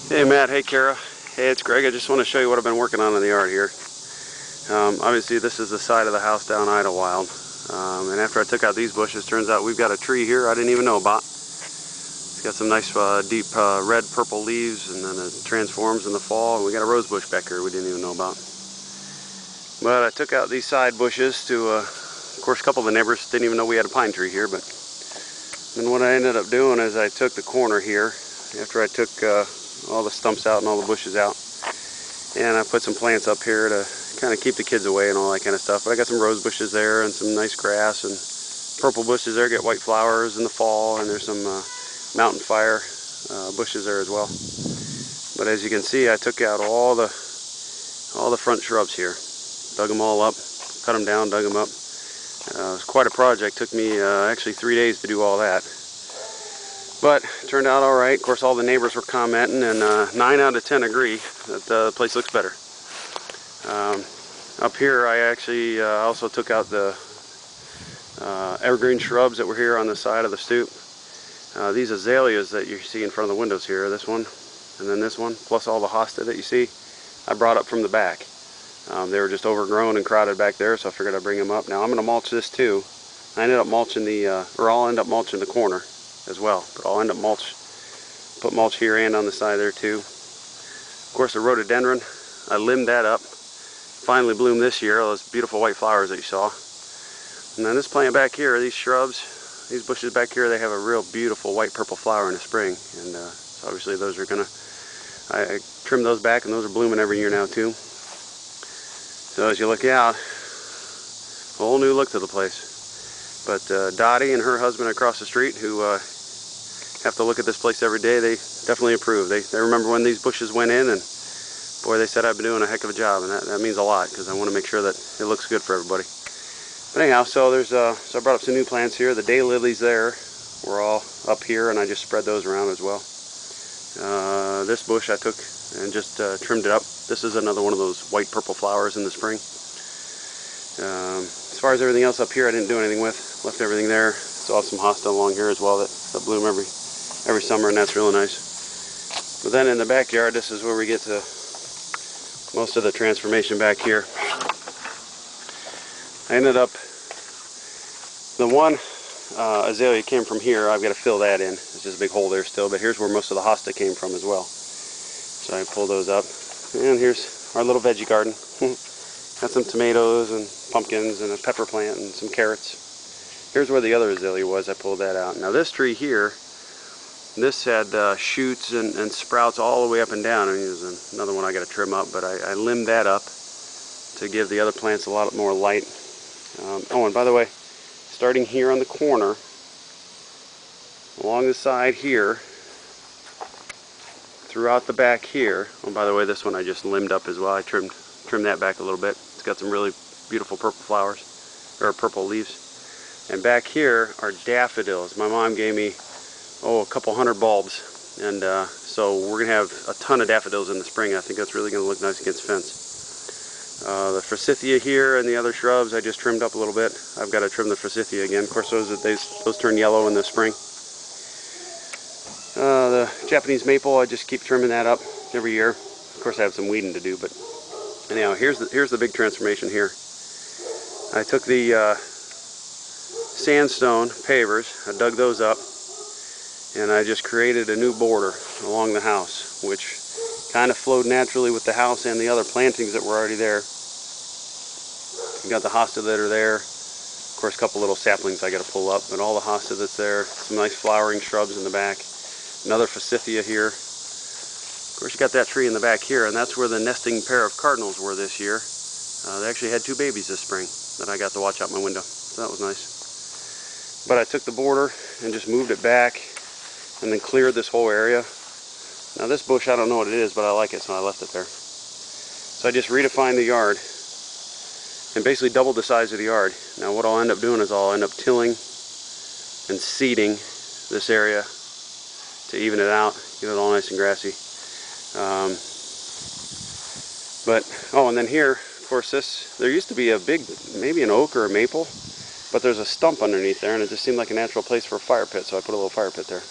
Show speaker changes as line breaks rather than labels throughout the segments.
Hey Matt, hey Kara, hey it's Greg. I just want to show you what I've been working on in the yard here. Obviously this is the side of the house down Idlewild, and after I took out these bushes, turns out we've got a tree here I didn't even know about. It's got some nice deep red purple leaves, and then it transforms in the fall, and we got a rose bush back here we didn't even know about. But I took out these side bushes to, of course, a couple of the neighbors didn't even know we had a pine tree here. But then what I ended up doing is I took the corner here after I took all the stumps out and all the bushes out, and I put some plants up here to kind of keep the kids away and all that kind of stuff. But I got some rose bushes there and some nice grass and purple bushes there, get white flowers in the fall, and there's some mountain fire bushes there as well. But as you can see, I took out all the front shrubs here, dug them all up, cut them down, dug them up. It was quite a project. Took me actually 3 days to do all that. But it turned out all right. Of course, all the neighbors were commenting, and 9 out of 10 agree that the place looks better. Up here, I actually also took out the evergreen shrubs that were here on the side of the stoop. These azaleas that you see in front of the windows here, this one and then this one, plus all the hosta that you see, I brought up from the back. They were just overgrown and crowded back there, so I figured I'd bring them up. Now I'm going to mulch this too. I ended up mulching I'll end up mulching the corner as well, but I'll end up put mulch here and on the side there too. Of course, the rhododendron, I limbed that up. Finally bloomed this year, all those beautiful white flowers that you saw. And then this plant back here, these shrubs, these bushes back here, they have a real beautiful white purple flower in the spring, and so obviously those are gonna, I trimmed those back, and those are blooming every year now too. So as you look out, a whole new look to the place. But Dottie and her husband across the street, who have to look at this place every day, they definitely approve. They remember when these bushes went in, and boy, they said I've been doing a heck of a job, and that means a lot, because I want to make sure that it looks good for everybody. But anyhow, so there's so I brought up some new plants here. The daylilies there were all up here, and I just spread those around as well. This bush I took and just trimmed it up. This is another one of those white purple flowers in the spring. As far as everything else up here, I didn't do anything with. Left everything there. Still have some hosta along here as well that bloom every summer, and that's really nice. But then in the backyard, this is where we get to most of the transformation back here. I ended up, the one azalea came from here. I've got to fill that in. There's just a big hole there still, but here's where most of the hosta came from as well. So I pulled those up, and here's our little veggie garden. Got some tomatoes and pumpkins and a pepper plant and some carrots. Here's where the other azalea was. I pulled that out. Now this tree here, this had shoots and sprouts all the way up and down. I mean, there's another one I got to trim up, but I limbed that up to give the other plants a lot more light. Oh, and by the way, starting here on the corner, along the side here, throughout the back here. Oh, by the way, this one I just limbed up as well. I trimmed that back a little bit. It's got some really beautiful purple flowers, or purple leaves. And back here are daffodils. My mom gave me, a couple hundred bulbs, and so we're gonna have a ton of daffodils in the spring. I think that's really gonna look nice against fence. The forsythia here and the other shrubs I just trimmed up a little bit. I've got to trim the forsythia again. Of course, those turn yellow in the spring. The Japanese maple, I just keep trimming that up every year. Of course, I have some weeding to do, but anyhow, here's the big transformation here. I took the sandstone pavers, I dug those up, and I just created a new border along the house, which kind of flowed naturally with the house and the other plantings that were already there. You got the hosta that are there. Of course, a couple little saplings I got to pull up, but all the hosta that's there. Some nice flowering shrubs in the back. Another forsythia here. Of course, you got that tree in the back here, and that's where the nesting pair of cardinals were this year. They actually had 2 babies this spring that I got to watch out my window, so that was nice. But I took the border and just moved it back, and then cleared this whole area. Now this bush, I don't know what it is, but I like it, so I left it there. So I just redefined the yard and basically doubled the size of the yard. Now what I'll end up doing is I'll end up tilling and seeding this area to even it out, get it all nice and grassy. And then here, of course, there used to be a big, maybe an oak or a maple, but there's a stump underneath there, and it just seemed like a natural place for a fire pit, so I put a little fire pit there.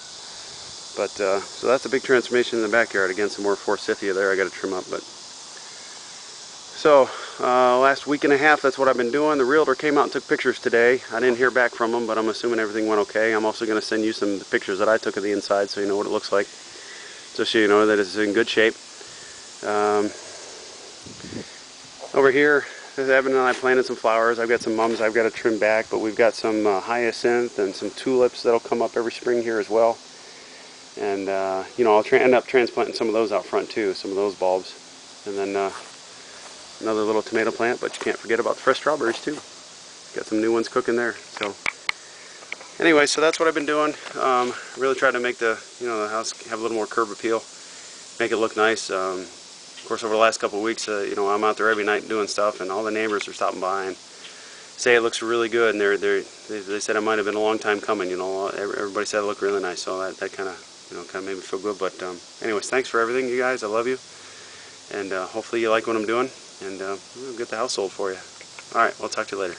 But so that's a big transformation in the backyard. Again, some more forsythia there I got to trim up. But so last week and a half, that's what I've been doing. The realtor came out and took pictures today. I didn't hear back from him, but I'm assuming everything went okay. I'm also going to send you some pictures that I took of the inside, so you know what it looks like, just so you know that it's in good shape. Over here, Evan and I planted some flowers. I've got some mums I've got to trim back, but we've got some hyacinth and some tulips that'll come up every spring here as well. And you know, I'll end up transplanting some of those out front too, some of those bulbs. And then another little tomato plant, but you can't forget about the fresh strawberries too. Got some new ones cooking there. So anyway, so that's what I've been doing. Really trying to make the house have a little more curb appeal, make it look nice. Of course, over the last couple of weeks, you know, I'm out there every night doing stuff, and all the neighbors are stopping by and say it looks really good. And they said it might have been a long time coming. You know, everybody said it looked really nice, so that kind of made me feel good. But anyways, thanks for everything, you guys. I love you, and hopefully you like what I'm doing, and we'll get the house sold for you. All right, we'll talk to you later.